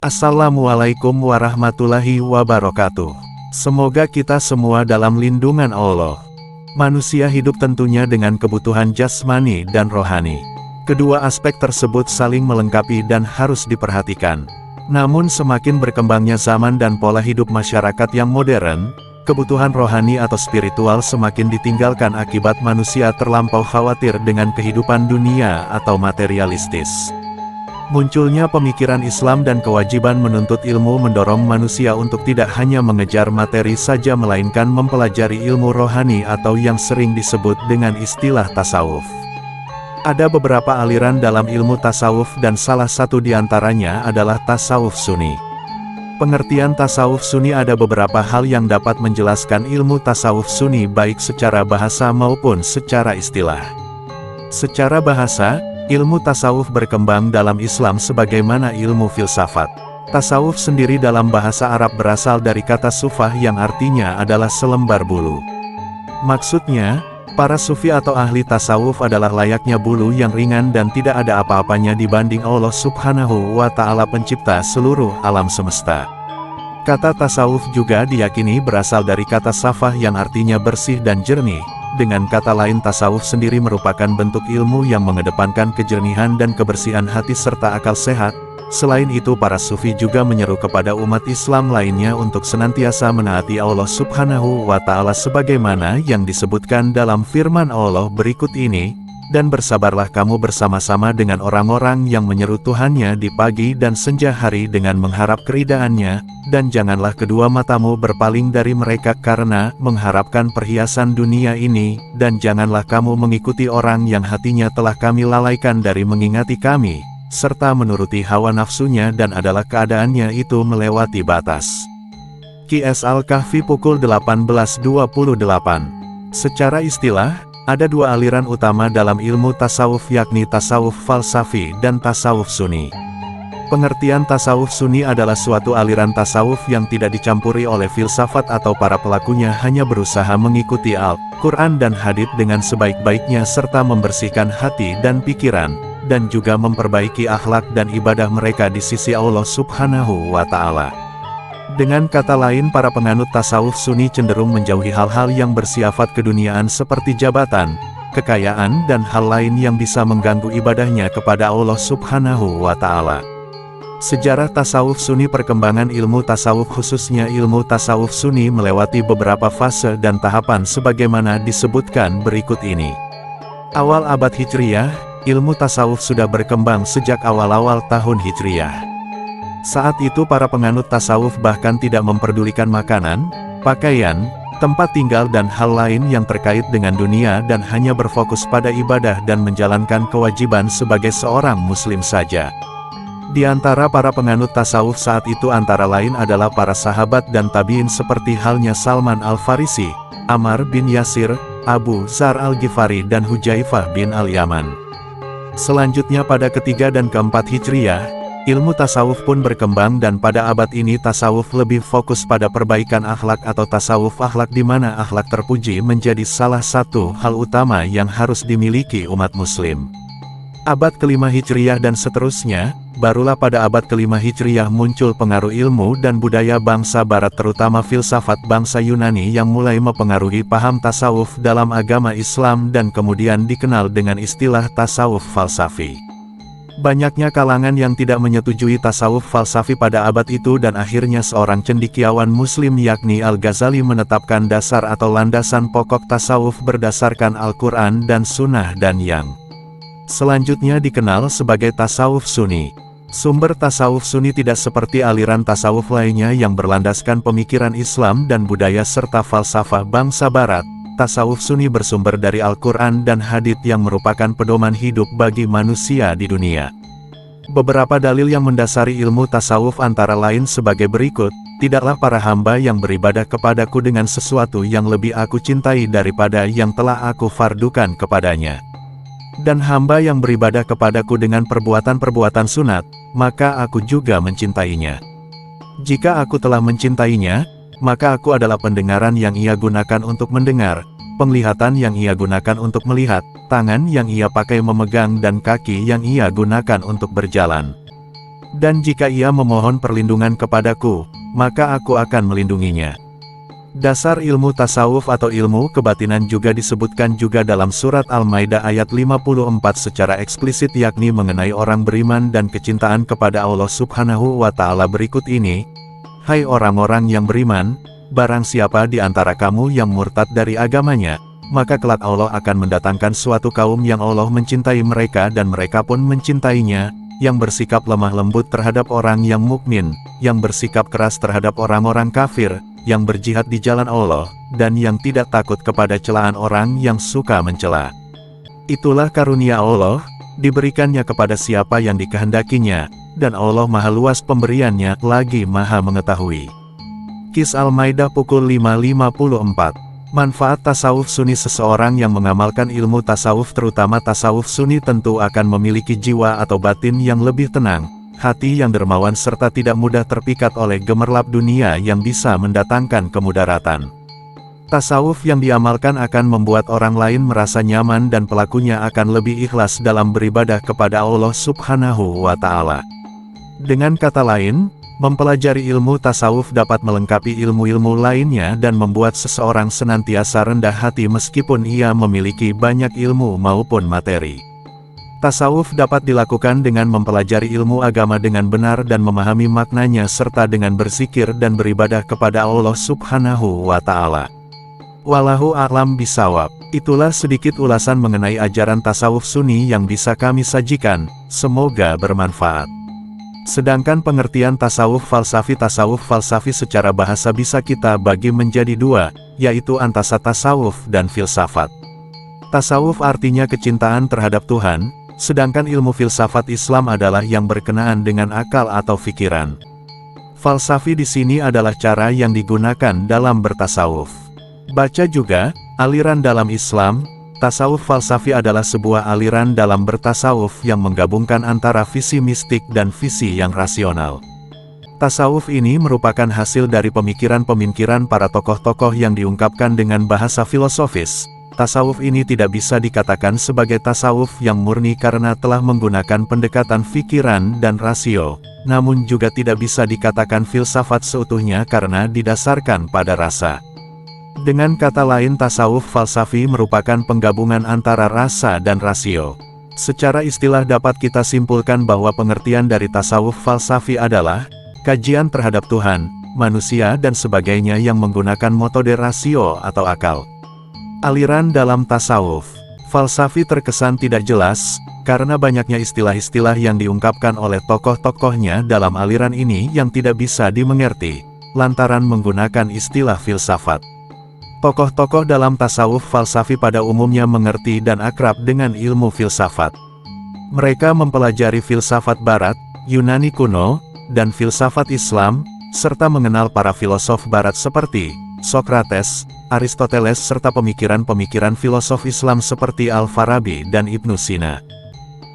Assalamualaikum warahmatullahi wabarakatuh. Semoga kita semua dalam lindungan Allah. Manusia hidup tentunya dengan kebutuhan jasmani dan rohani. Kedua aspek tersebut saling melengkapi dan harus diperhatikan. Namun semakin berkembangnya zaman dan pola hidup masyarakat yang modern, kebutuhan rohani atau spiritual semakin ditinggalkan akibat manusia terlampau khawatir dengan kehidupan dunia atau materialistis. Munculnya pemikiran Islam dan kewajiban menuntut ilmu mendorong manusia untuk tidak hanya mengejar materi saja melainkan mempelajari ilmu rohani atau yang sering disebut dengan istilah tasawuf. Ada beberapa aliran dalam ilmu tasawuf dan salah satu diantaranya adalah tasawuf sunni. Pengertian tasawuf sunni ada beberapa hal yang dapat menjelaskan ilmu tasawuf sunni baik secara bahasa maupun secara istilah. Secara bahasa, ilmu tasawuf berkembang dalam Islam sebagaimana ilmu filsafat. Tasawuf sendiri dalam bahasa Arab berasal dari kata sufah yang artinya adalah selembar bulu. Maksudnya, para sufi atau ahli tasawuf adalah layaknya bulu yang ringan dan tidak ada apa-apanya dibanding Allah Subhanahu wa Ta'ala pencipta seluruh alam semesta. Kata tasawuf juga diyakini berasal dari kata safah yang artinya bersih dan jernih. Dengan kata lain, tasawuf sendiri merupakan bentuk ilmu yang mengedepankan kejernihan dan kebersihan hati serta akal sehat. Selain itu, para sufi juga menyeru kepada umat Islam lainnya untuk senantiasa menaati Allah Subhanahu wa Ta'ala sebagaimana yang disebutkan dalam firman Allah berikut ini, dan bersabarlah kamu bersama-sama dengan orang-orang yang menyeru Tuhannya di pagi dan senja hari dengan mengharap keridhaannya, dan janganlah kedua matamu berpaling dari mereka karena mengharapkan perhiasan dunia ini, dan janganlah kamu mengikuti orang yang hatinya telah kami lalaikan dari mengingati kami, serta menuruti hawa nafsunya dan adalah keadaannya itu melewati batas. Qs Al-Kahfi pukul 18.28. Secara istilah, ada dua aliran utama dalam ilmu tasawuf yakni tasawuf falsafi dan tasawuf sunni. Pengertian tasawuf sunni adalah suatu aliran tasawuf yang tidak dicampuri oleh filsafat atau para pelakunya hanya berusaha mengikuti Al-Quran dan hadits dengan sebaik-baiknya serta membersihkan hati dan pikiran, dan juga memperbaiki akhlak dan ibadah mereka di sisi Allah Subhanahu wa Ta'ala. Dengan kata lain, para penganut tasawuf sunni cenderung menjauhi hal-hal yang bersifat keduniaan seperti jabatan, kekayaan dan hal lain yang bisa mengganggu ibadahnya kepada Allah Subhanahu wa Ta'ala. Sejarah tasawuf sunni. Perkembangan ilmu tasawuf khususnya ilmu tasawuf sunni melewati beberapa fase dan tahapan sebagaimana disebutkan berikut ini. Awal abad Hijriyah, ilmu tasawuf sudah berkembang sejak awal-awal tahun Hijriyah. Saat itu para penganut tasawuf bahkan tidak memperdulikan makanan, pakaian, tempat tinggal dan hal lain yang terkait dengan dunia dan hanya berfokus pada ibadah dan menjalankan kewajiban sebagai seorang muslim saja. Di antara para penganut tasawuf saat itu antara lain adalah para sahabat dan tabi'in seperti halnya Salman Al-Farisi, Ammar bin Yasir, Abu Dzar Al-Ghifari dan Hudzaifah bin Al-Yaman. Selanjutnya pada ketiga dan keempat Hijriyah, ilmu tasawuf pun berkembang dan pada abad ini tasawuf lebih fokus pada perbaikan akhlak atau tasawuf akhlak di mana akhlak terpuji menjadi salah satu hal utama yang harus dimiliki umat muslim. Abad kelima Hijriyah dan seterusnya, barulah pada abad kelima Hijriyah muncul pengaruh ilmu dan budaya bangsa barat terutama filsafat bangsa Yunani yang mulai mempengaruhi paham tasawuf dalam agama Islam dan kemudian dikenal dengan istilah tasawuf falsafi. Banyaknya kalangan yang tidak menyetujui tasawuf falsafi pada abad itu dan akhirnya seorang cendekiawan muslim yakni Al-Ghazali menetapkan dasar atau landasan pokok tasawuf berdasarkan Al-Quran dan Sunnah dan yang selanjutnya dikenal sebagai tasawuf sunni. Sumber tasawuf sunni tidak seperti aliran tasawuf lainnya yang berlandaskan pemikiran Islam dan budaya serta falsafah bangsa barat. Tasawuf sunni bersumber dari Al-Quran dan hadits yang merupakan pedoman hidup bagi manusia di dunia. Beberapa dalil yang mendasari ilmu tasawuf antara lain sebagai berikut, tidaklah para hamba yang beribadah kepadaku dengan sesuatu yang lebih aku cintai daripada yang telah aku fardukan kepadanya. Dan hamba yang beribadah kepadaku dengan perbuatan-perbuatan sunat, maka aku juga mencintainya. Jika aku telah mencintainya, maka aku adalah pendengaran yang ia gunakan untuk mendengar, penglihatan yang ia gunakan untuk melihat, tangan yang ia pakai memegang dan kaki yang ia gunakan untuk berjalan. Dan jika ia memohon perlindungan kepadaku, maka aku akan melindunginya. Dasar ilmu tasawuf atau ilmu kebatinan juga disebutkan juga dalam surat Al-Maidah ayat 54 secara eksplisit, yakni mengenai orang beriman dan kecintaan kepada Allah Subhanahu wa Ta'ala berikut ini. Hai orang-orang yang beriman, barang siapa di antara kamu yang murtad dari agamanya, maka kelak Allah akan mendatangkan suatu kaum yang Allah mencintai mereka dan mereka pun mencintainya, yang bersikap lemah lembut terhadap orang yang mukmin, yang bersikap keras terhadap orang-orang kafir, yang berjihad di jalan Allah, dan yang tidak takut kepada celaan orang yang suka mencela. Itulah karunia Allah, diberikannya kepada siapa yang dikehendakinya, dan Allah maha luas pemberiannya, lagi maha mengetahui. Qis Al-Maidah pukul 5.54. Manfaat tasawuf sunni. Seseorang yang mengamalkan ilmu tasawuf terutama tasawuf sunni tentu akan memiliki jiwa atau batin yang lebih tenang, hati yang dermawan serta tidak mudah terpikat oleh gemerlap dunia yang bisa mendatangkan kemudaratan. Tasawuf yang diamalkan akan membuat orang lain merasa nyaman dan pelakunya akan lebih ikhlas dalam beribadah kepada Allah Subhanahu wa Ta'ala. Dengan kata lain, mempelajari ilmu tasawuf dapat melengkapi ilmu-ilmu lainnya dan membuat seseorang senantiasa rendah hati meskipun ia memiliki banyak ilmu maupun materi. Tasawuf dapat dilakukan dengan mempelajari ilmu agama dengan benar dan memahami maknanya serta dengan berzikir dan beribadah kepada Allah Subhanahu wa Ta'ala. Wallahu a'lam bishawab. Itulah sedikit ulasan mengenai ajaran tasawuf sunni yang bisa kami sajikan, semoga bermanfaat. Sedangkan pengertian tasawuf falsafi secara bahasa bisa kita bagi menjadi dua, yaitu antasa tasawuf dan filsafat. Tasawuf artinya kecintaan terhadap Tuhan, sedangkan ilmu filsafat Islam adalah yang berkenaan dengan akal atau pikiran. Falsafi di sini adalah cara yang digunakan dalam bertasawuf. Baca juga, aliran dalam Islam. Tasawuf falsafi adalah sebuah aliran dalam bertasawuf yang menggabungkan antara visi mistik dan visi yang rasional. Tasawuf ini merupakan hasil dari pemikiran-pemikiran para tokoh-tokoh yang diungkapkan dengan bahasa filosofis. Tasawuf ini tidak bisa dikatakan sebagai tasawuf yang murni karena telah menggunakan pendekatan pikiran dan rasio, namun juga tidak bisa dikatakan filsafat seutuhnya karena didasarkan pada rasa. Dengan kata lain, tasawuf falsafi merupakan penggabungan antara rasa dan rasio. Secara istilah dapat kita simpulkan bahwa pengertian dari tasawuf falsafi adalah kajian terhadap Tuhan, manusia dan sebagainya yang menggunakan metode rasio atau akal. Aliran dalam tasawuf falsafi terkesan tidak jelas, karena banyaknya istilah-istilah yang diungkapkan oleh tokoh-tokohnya dalam aliran ini yang tidak bisa dimengerti, lantaran menggunakan istilah filsafat. Tokoh-tokoh dalam tasawuf falsafi pada umumnya mengerti dan akrab dengan ilmu filsafat. Mereka mempelajari filsafat Barat, Yunani kuno, dan filsafat Islam, serta mengenal para filosof Barat seperti Socrates, Aristoteles serta pemikiran-pemikiran filosof Islam seperti Al-Farabi dan Ibnu Sina.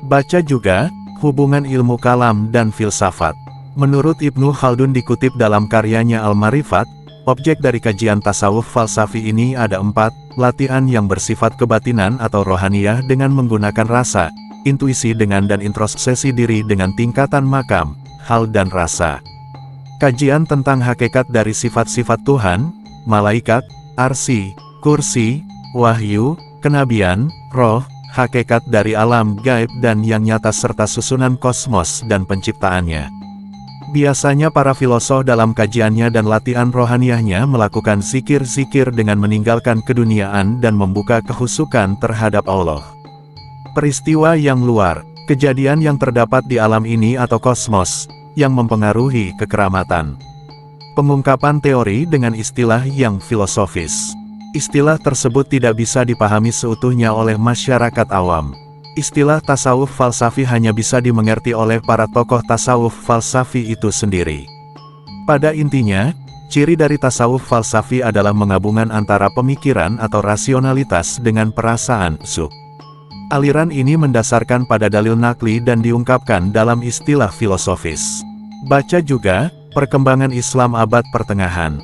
Baca juga, hubungan ilmu kalam dan filsafat. Menurut Ibnu Khaldun dikutip dalam karyanya Al-Marifat, objek dari kajian tasawuf falsafi ini ada 4, latihan yang bersifat kebatinan atau rohaniyah dengan menggunakan rasa, intuisi dan introspeksi diri dengan tingkatan makam, hal dan rasa. Kajian tentang hakikat dari sifat-sifat Tuhan, malaikat, arsi, kursi, wahyu, kenabian, roh, hakikat dari alam gaib dan yang nyata serta susunan kosmos dan penciptaannya. Biasanya para filosof dalam kajiannya dan latihan rohaniyahnya melakukan zikir-zikir dengan meninggalkan keduniaan dan membuka kehusukan terhadap Allah. Peristiwa yang luar, kejadian yang terdapat di alam ini atau kosmos, yang mempengaruhi kekeramatan. Pengungkapan teori dengan istilah yang filosofis. Istilah tersebut tidak bisa dipahami seutuhnya oleh masyarakat awam. Istilah tasawuf falsafi hanya bisa dimengerti oleh para tokoh tasawuf falsafi itu sendiri. Pada intinya, ciri dari tasawuf falsafi adalah menggabungkan antara pemikiran atau rasionalitas dengan perasaan zuk. Aliran ini mendasarkan pada dalil nakli dan diungkapkan dalam istilah filosofis. Baca juga, perkembangan Islam abad pertengahan.